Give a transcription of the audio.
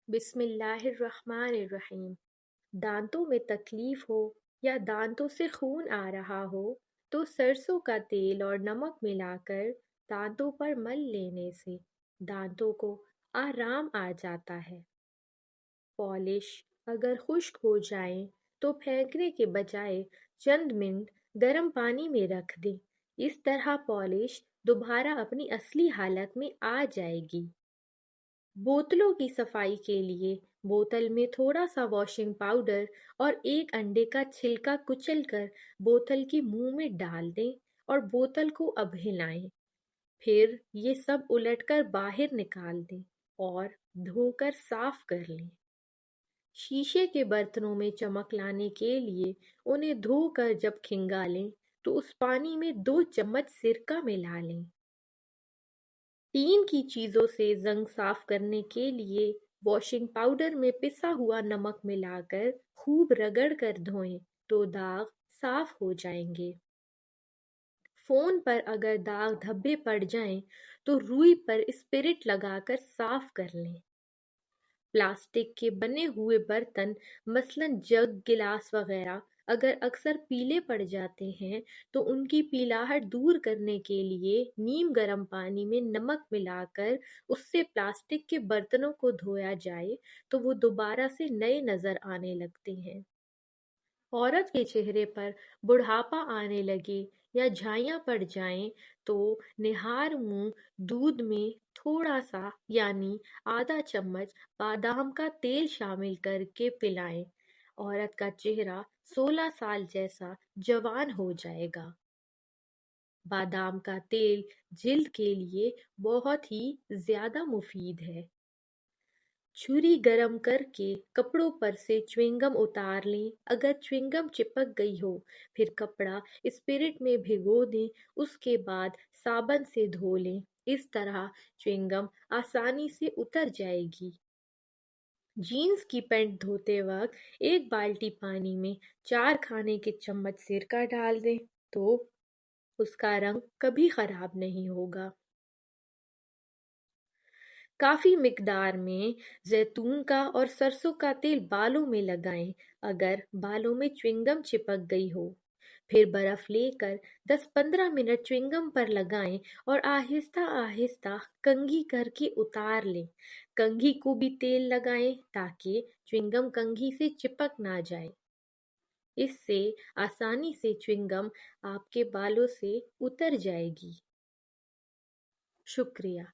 बिस्मिल्लाहिर्रहमानिर्रहीम। दांतों में तकलीफ हो या दांतों से खून आ रहा हो तो सरसों का तेल और नमक मिलाकर दांतों पर मल लेने से दांतों को आराम आ जाता है। पॉलिश अगर खुश्क हो जाए तो फेंकने के बजाय चंद मिनट गर्म पानी में रख दें। इस तरह पॉलिश दोबारा अपनी असली हालत में आ जाएगी। बोतलों की सफाई के लिए बोतल में थोड़ा सा वॉशिंग पाउडर और एक अंडे का छिलका कुचलकर बोतल के मुंह में डाल दें और बोतल को अब हिलाएं। फिर ये सब उलटकर बाहर निकाल दें और धोकर साफ कर लें। शीशे के बर्तनों में चमक लाने के लिए उन्हें धोकर जब खिंगालें तो उस पानी में 2 चम्मच सिरका मिला लें। टीन की चीजों से जंग साफ करने के लिए वॉशिंग पाउडर में पिसा हुआ नमक मिलाकर खूब रगड़ कर धोएं तो दाग साफ हो जाएंगे। फोन पर अगर दाग धब्बे पड़ जाएं तो रुई पर स्पिरिट लगाकर साफ कर लें। प्लास्टिक के बने हुए बर्तन मसलन जग, गिलास वगैरह अगर अक्सर पीले पड़ जाते हैं तो उनकी पीलाहट दूर करने के लिए नीम गर्म पानी में नमक मिलाकर उससे प्लास्टिक के बर्तनों को धोया जाए तो वो दोबारा से नए नजर आने लगते हैं। औरत के चेहरे पर बुढ़ापा आने लगे या झाइयाँ पड़ जाएं तो निहार मुंह दूध में थोड़ा सा यानी आधा चम्मच बादाम का तेल शामिल करके पिलाएं। औरत का चेहरा 16 साल जैसा जवान हो जाएगा। बादाम का तेल जिल्द के लिए बहुत ही ज्यादा मुफीद है। छुरी गरम करके कपड़ों पर से च्युइंगम उतार लें। अगर च्युइंगम चिपक गई हो फिर कपड़ा स्पिरिट में भिगो दें, उसके बाद साबुन से धो लें। इस तरह च्युइंगम आसानी से उतर जाएगी। जीन्स की पैंट धोते वक्त 1 बाल्टी पानी में 4 खाने के चम्मच सिरका डाल दें तो उसका रंग कभी खराब नहीं होगा। काफी मिकदार में जैतून का और सरसों का तेल बालों में लगाएं। अगर बालों में च्युइंगम चिपक गई हो फिर बर्फ लेकर 10-15 मिनट च्युइंगम पर लगाएं और आहिस्ता आहिस्ता कंघी करके उतार लें। कंघी को भी तेल लगाएं ताकि च्युइंगम कंघी से चिपक ना जाए। इससे आसानी से च्युइंगम आपके बालों से उतर जाएगी। शुक्रिया।